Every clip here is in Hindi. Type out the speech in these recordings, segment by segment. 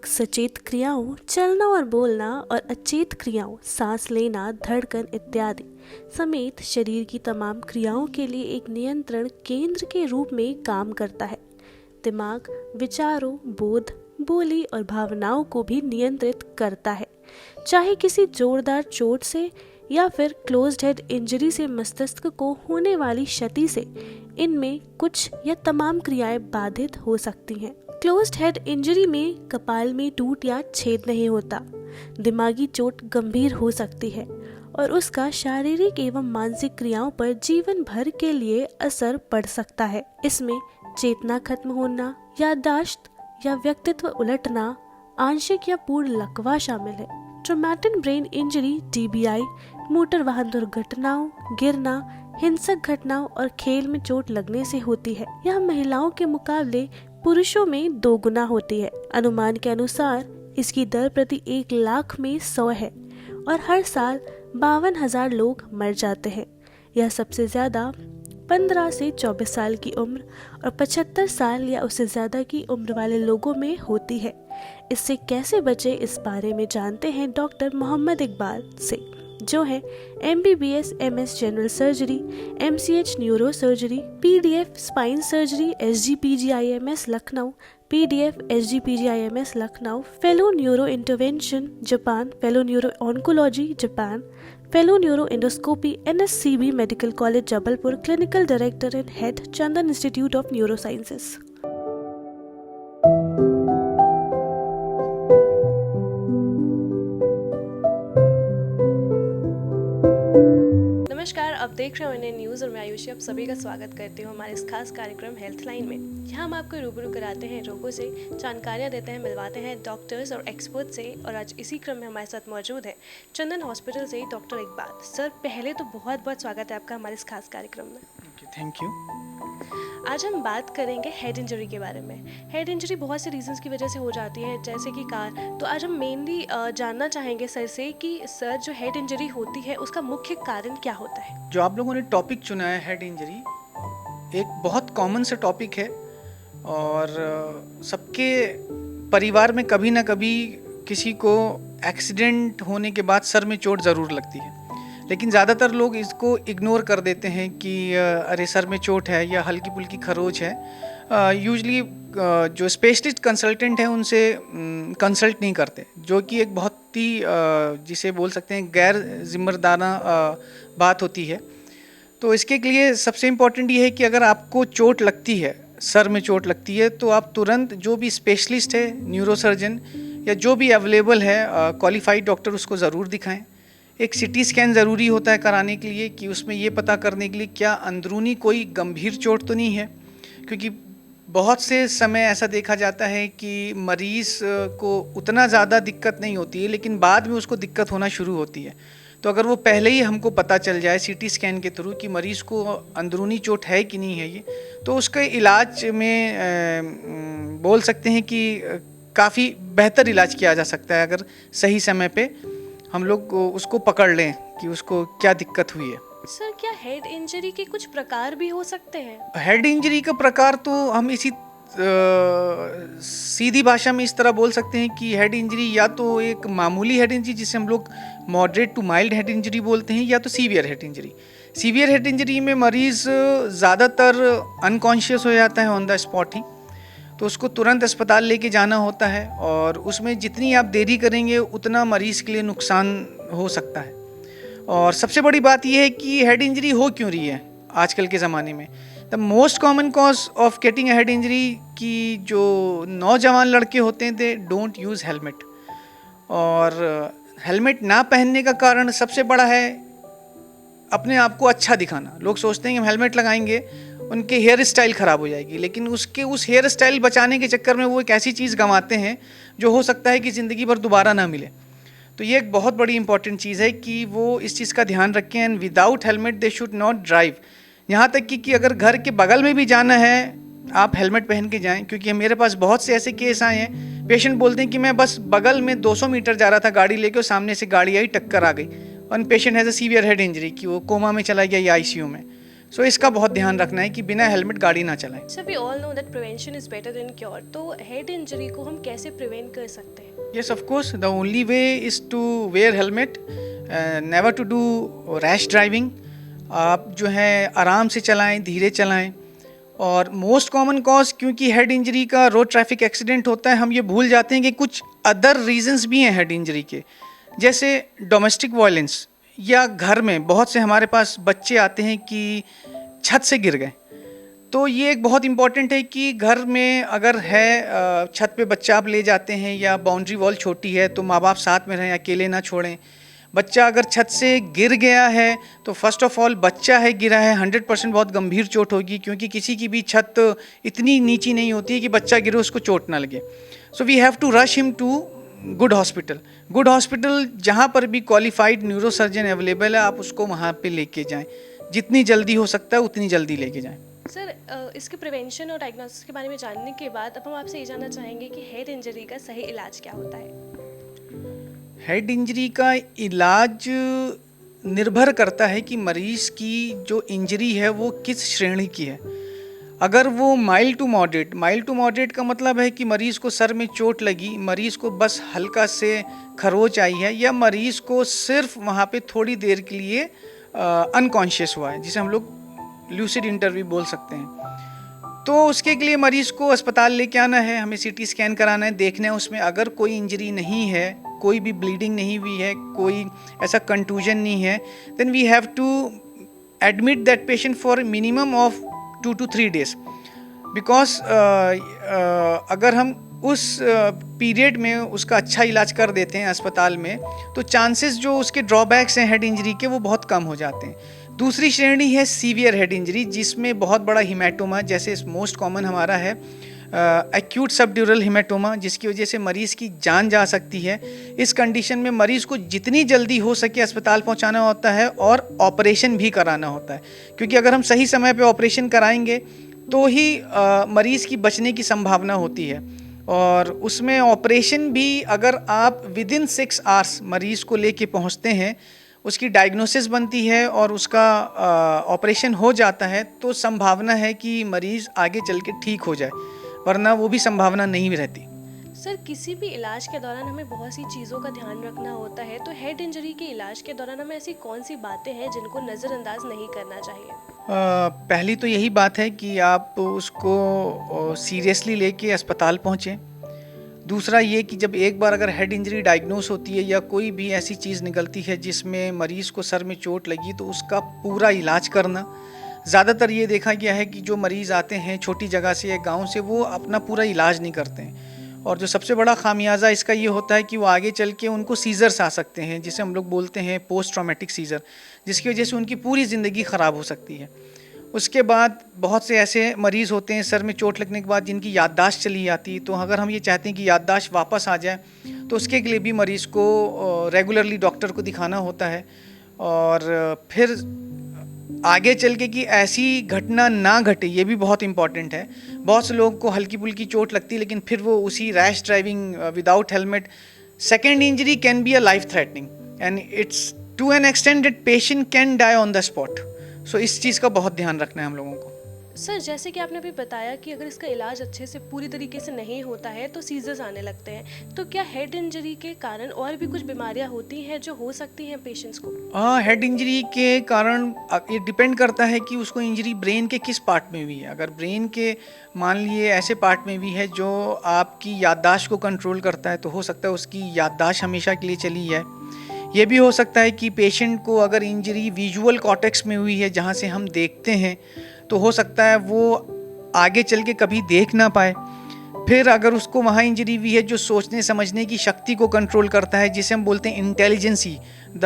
सचेत क्रियाओं, चलना और बोलना, और अचेत क्रियाओं, सांस लेना, धड़कन इत्यादि समेत शरीर की तमाम क्रियाओं के लिए एक नियंत्रण केंद्र के रूप में काम करता है। दिमाग विचारों, बोध, बोली और भावनाओं को भी नियंत्रित करता है। चाहे किसी जोरदार चोट से या फिर क्लोज्ड हेड इंजरी से मस्तिष्क को होने वाली क्षति से इनमें कुछ या तमाम क्रियाएं बाधित हो सकती हैं। क्लोज्ड हेड इंजरी में कपाल में टूट या छेद नहीं होता। दिमागी चोट गंभीर हो सकती है और उसका शारीरिक एवं मानसिक क्रियाओं पर जीवन भर के लिए असर पड़ सकता है। इसमें चेतना खत्म होना, याददाश्त या व्यक्तित्व उलटना, आंशिक या पूर्ण लकवा शामिल है। Traumatic brain injury TBI motor वाहन दुर्घटनाओं, गिरना, हिंसक घटनाओं और खेल में चोट लगने से होती है। यह महिलाओं के मुकाबले पुरुषों में 2 गुना होती है। अनुमान के अनुसार इसकी दर प्रति 1 लाख में 100 है और हर साल 52,000 लोग मर जाते हैं। यह सबसे ज्यादा 15 से 24 साल की उम्र और 75 साल या उससे ज्यादा की उम्र वाले लोगों में होती है। इससे कैसे बचे, इस बारे में जानते हैं डॉक्टर मोहम्मद इकबाल से, जो है MBBS MS general surgery, MCH neuro surgery, PDF spine surgery, SGPGIMS Lucknow, PDF SGPGIMS Lucknow, fellow neuro intervention Japan, fellow neuro oncology Japan, fellow neuro endoscopy NSCB medical college Jabalpur, clinical director and head Chandan institute of neuro sciences. नमस्कार, आप देख रहे हो इन्हें न्यूज़ और मैं आयुषी। आप सभी का स्वागत करती हूँ हमारे इस खास कार्यक्रम हेल्थ लाइन में। यहाँ हम आपको रूबरू कराते हैं रोगों से, जानकारियाँ देते हैं, मिलवाते हैं डॉक्टर्स और एक्सपर्ट से। और आज इसी क्रम में हमारे साथ मौजूद है चंदन हॉस्पिटल से डॉक्टर इकबाल सर। पहले तो बहुत बहुत स्वागत है आपका हमारे इस खास कार्यक्रम में। Thank you. आज हम बात करेंगे हेड इंजरी के बारे में। हेड इंजरी बहुत से रीजंस की वजह से हो जाती है, जैसे कि तो आज हम मेनली जानना चाहेंगे सर से कि सर जो हेड इंजरी होती है उसका मुख्य कारण क्या होता है। जो आप लोगों ने टॉपिक चुना है हेड इंजरी, एक बहुत कॉमन सा टॉपिक है और सबके परिवार में कभी ना कभी किसी को एक्सीडेंट होने के बाद सर में चोट ज़रूर लगती है। लेकिन ज़्यादातर लोग इसको इग्नोर कर देते हैं कि अरे सर में चोट है या हल्की फुल्की खरोच है। यूजली जो स्पेशलिस्ट कंसल्टेंट हैं उनसे कंसल्ट नहीं करते, जो कि एक बहुत ही जिसे बोल सकते हैं गैर जिम्मेदाराना बात होती है। तो इसके लिए सबसे इम्पोर्टेंट ये है कि अगर आपको चोट लगती है, सर में चोट लगती है, तो आप तुरंत जो भी स्पेशलिस्ट है, न्यूरोसर्जन या जो भी अवेलेबल है क्वालिफाइड डॉक्टर, उसको ज़रूर दिखाएं। एक CT स्कैन ज़रूरी होता है कराने के लिए कि उसमें ये पता करने के लिए क्या अंदरूनी कोई गंभीर चोट तो नहीं है, क्योंकि बहुत से समय ऐसा देखा जाता है कि मरीज़ को उतना ज़्यादा दिक्कत नहीं होती है, लेकिन बाद में उसको दिक्कत होना शुरू होती है। तो अगर वो पहले ही हमको पता चल जाए CT स्कैन के थ्रू कि मरीज़ को अंदरूनी चोट है कि नहीं है ये, तो उसके इलाज में बोल सकते हैं कि काफ़ी बेहतर इलाज किया जा सकता है अगर सही समय पे हम लोग उसको पकड़ लें कि उसको क्या दिक्कत हुई है। सर, क्या हेड इंजरी के कुछ प्रकार भी हो सकते हैं? हेड इंजरी का प्रकार तो हम इसी सीधी भाषा में इस तरह बोल सकते हैं कि हेड इंजरी या तो एक मामूली हेड इंजरी जिसे हम लोग moderate to mild head injury बोलते हैं, या तो severe head injury. Severe head injury में मरीज़ ज़्यादातर अनकॉन्शियस हो जाता है ऑन द स्पॉट ही, तो उसको तुरंत अस्पताल लेके जाना होता है और उसमें जितनी आप देरी करेंगे उतना मरीज़ के लिए नुकसान हो सकता है। और सबसे बड़ी बात यह है कि हेड इंजरी हो क्यों रही है आजकल के ज़माने में। The most common cause of getting head injury की जो नौजवान लड़के होते हैं, दे डोंट यूज़ हेलमेट। और हेलमेट ना पहनने का कारण सबसे बड़ा है अपने आप को अच्छा दिखाना। लोग सोचते हैं कि हम हेलमेट लगाएंगे उनके हेयर स्टाइल ख़राब हो जाएगी, लेकिन उसके उस हेयर स्टाइल बचाने के चक्कर में वो एक ऐसी चीज़ गंवाते हैं जो हो सकता है कि ज़िंदगी भर दोबारा ना मिले। तो ये एक बहुत बड़ी इंपॉर्टेंट चीज़ है कि वो इस चीज़ का ध्यान रखें। And without helmet they should not drive. यहाँ तक कि अगर घर के बगल में भी जाना है आप हेलमेट पहन के जाएं, क्योंकि मेरे पास बहुत से ऐसे केस आए हैं, पेशेंट बोलते हैं कि मैं बस बगल में 200 मीटर जा रहा था गाड़ी लेके और सामने से गाड़ी आई, टक्कर आ गई, और patient has a severe head injury कि वो कोमा में चला गया या ICU में। सो इसका बहुत ध्यान रखना है कि बिना हेलमेट गाड़ी ना चलाएं। Sir we all know that prevention is better than cure, तो हेड इंजरी को हम कैसे प्रिवेंट कर सकते हैं? Yes, of course. The only way is to wear helmet, never to do rash driving. आप जो है आराम से चलाएं, धीरे चलाएं। और मोस्ट कॉमन कॉज, क्योंकि हेड इंजरी का रोड ट्रैफिक एक्सीडेंट होता है, हम ये भूल जाते हैं कि कुछ अदर रीजंस भी हैं हेड इंजरी के, जैसे डोमेस्टिक वायलेंस, या घर में बहुत से हमारे पास बच्चे आते हैं कि छत से गिर गए। तो ये एक बहुत इम्पॉर्टेंट है कि घर में अगर है छत पे बच्चा आप ले जाते हैं या बाउंड्री वॉल छोटी है तो माँ बाप साथ में रहें, अकेले ना छोड़ें। बच्चा अगर छत से गिर गया है तो फर्स्ट ऑफ ऑल बच्चा है गिरा है, 100% बहुत गंभीर चोट होगी, क्योंकि किसी की भी छत इतनी नीची नहीं होती है कि बच्चा गिरे उसको चोट ना लगे। So we have to rush him to good hospital. Good hospital जहाँ पर भी क्वालिफाइड न्यूरोसर्जन अवेलेबल है, आप उसको वहाँ पे लेके जाएं। जितनी जल्दी हो सकता है उतनी जल्दी लेके जाएं। सर इसके प्रिवेंशन और डायग्नोसिस के बारे में जानने के बाद अब हम आपसे ये जानना चाहेंगे कि हेड इंजरी का सही इलाज क्या होता है? हेड इंजरी का इलाज निर्भर करता है कि मरीज़ की जो इंजरी है वो किस श्रेणी की है। अगर वो माइल्ड टू मॉडरेट का मतलब है कि मरीज़ को सर में चोट लगी, मरीज़ को बस हल्का से खरोच आई है, या मरीज़ को सिर्फ वहाँ पे थोड़ी देर के लिए अनकॉन्शियस हुआ है, जिसे हम लोग ल्यूसिड इंटरव्यू बोल सकते हैं, तो उसके लिए मरीज़ को अस्पताल लेके आना है, हमें सीटी स्कैन कराना है, देखना है उसमें अगर कोई इंजरी नहीं है, कोई भी ब्लीडिंग नहीं हुई है, कोई ऐसा कंटूजन नहीं है, then we have to admit that patient for minimum of 2 to 3 days, because अगर हम उस पीरियड में उसका अच्छा इलाज कर देते हैं अस्पताल में, तो चांसेस जो उसके ड्रॉबैक्स हैं हेड इंजरी के वो बहुत कम हो जाते हैं। दूसरी श्रेणी है सीवियर हेड इंजरी, जिसमें बहुत बड़ा हिमेटोमा, जैसे मोस्ट कॉमन हमारा है एक्यूट सबड्यूरल हिमेटोमा, जिसकी वजह से मरीज़ की जान जा सकती है। इस कंडीशन में मरीज़ को जितनी जल्दी हो सके अस्पताल पहुंचाना होता है और ऑपरेशन भी कराना होता है, क्योंकि अगर हम सही समय पे ऑपरेशन कराएंगे तो ही मरीज़ की बचने की संभावना होती है। और उसमें ऑपरेशन भी अगर आप विदिन 6 आवर्स मरीज़ को लेके पहुंचते हैं, उसकी डायग्नोसिस बनती है और उसका ऑपरेशन हो जाता है, तो संभावना है कि मरीज़ आगे चल के ठीक हो जाए, वरना वो भी संभावना नहीं रहती। सर किसी भी इलाज के दौरान हमें बहुत सी चीज़ों का ध्यान रखना होता है, तो हेड इंजरी के इलाज के दौरान हमें ऐसी कौन सी बातें हैं जिनको नज़रअंदाज नहीं करना चाहिए? पहली तो यही बात है कि आप उसको सीरियसली लेके अस्पताल पहुँचें। दूसरा ये कि जब एक बार अगर हेड इंजरी डायग्नोस होती है या कोई भी ऐसी चीज़ निकलती है जिसमें मरीज़ को सर में चोट लगी, तो उसका पूरा इलाज करना। ज़्यादातर ये देखा गया है कि जो मरीज़ आते हैं छोटी जगह से या गांव से, वो अपना पूरा इलाज नहीं करते हैं, और जो सबसे बड़ा खामियाजा इसका ये होता है कि वो आगे चल के उनको सीज़र्स आ सकते हैं, जिसे हम लोग बोलते हैं पोस्ट ट्रॉमेटिक सीज़र, जिसकी वजह से उनकी पूरी ज़िंदगी ख़राब हो सकती है। उसके बाद बहुत से ऐसे मरीज़ होते हैं सर में चोट लगने के बाद जिनकी याददाश्त चली जाती है, तो अगर हम ये चाहते हैं कि याददाश्त वापस आ जाए, तो उसके लिए भी मरीज़ को रेगुलरली डॉक्टर को दिखाना होता है। और फिर आगे चल के कि ऐसी घटना ना घटे, ये भी बहुत इम्पॉर्टेंट है। बहुत से लोगों को हल्की फुल्की चोट लगती है, लेकिन फिर वो उसी rash driving without helmet, second injury can be a life threatening and it's to an extent that patient can die on the spot. So इस चीज़ का बहुत ध्यान रखना है हम लोगों को। सर जैसे कि आपने अभी बताया कि अगर इसका इलाज अच्छे से पूरी तरीके से नहीं होता है तो सीजर्स आने लगते हैं, तो क्या हेड इंजरी के कारण और भी कुछ बीमारियां होती हैं जो हो सकती हैं पेशेंट्स को? हाँ, हेड इंजरी के कारण ये डिपेंड करता है कि उसको इंजरी ब्रेन के किस पार्ट में हुई है। अगर ब्रेन के मान लिए ऐसे पार्ट में भी है जो आपकी याददाश्त को कंट्रोल करता है, तो हो सकता है उसकी याददाश्त हमेशा के लिए चली जाए। ये भी हो सकता है कि पेशेंट को अगर इंजरी विजुअल कॉर्टेक्स में हुई है, जहाँ से हम देखते हैं, तो हो सकता है वो आगे चल के कभी देख ना पाए। फिर अगर उसको वहाँ इंजरी हुई है जो सोचने समझने की शक्ति को कंट्रोल करता है, जिसे हम बोलते हैं intelligence, the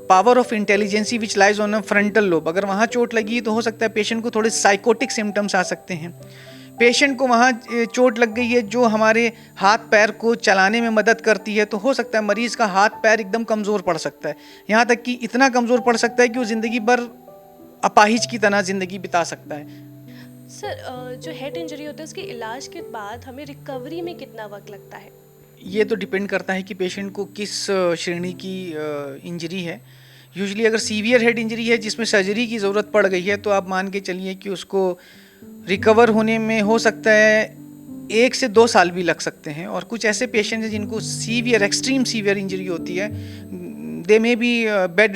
power of intelligence which lies on a frontal lobe, अगर वहाँ चोट लगी तो हो सकता है पेशेंट को थोड़े साइकोटिक सिम्टम्स आ सकते हैं। पेशेंट को वहाँ चोट लग गई है जो हमारे हाथ पैर को चलाने में मदद करती है, तो हो सकता है मरीज़ का हाथ पैर एकदम कमज़ोर पड़ सकता है, यहाँ तक कि इतना कमज़ोर पड़ सकता है कि वो ज़िंदगी भर अपाहिज की तरह ज़िंदगी बिता सकता है। सर जो हेड इंजरी होता है उसके इलाज के बाद हमें रिकवरी में कितना वक्त लगता है? ये तो डिपेंड करता है कि पेशेंट को किस श्रेणी की इंजरी है। यूजुअली अगर सीवियर हेड इंजरी है जिसमें सर्जरी की ज़रूरत पड़ गई है तो आप मान के चलिए कि उसको रिकवर होने में हो सकता है 1 से 2 साल भी लग सकते हैं। और कुछ ऐसे पेशेंट हैं जिनको सीवियर एक्सट्रीम सीवियर इंजरी होती है, दे मे बी बेड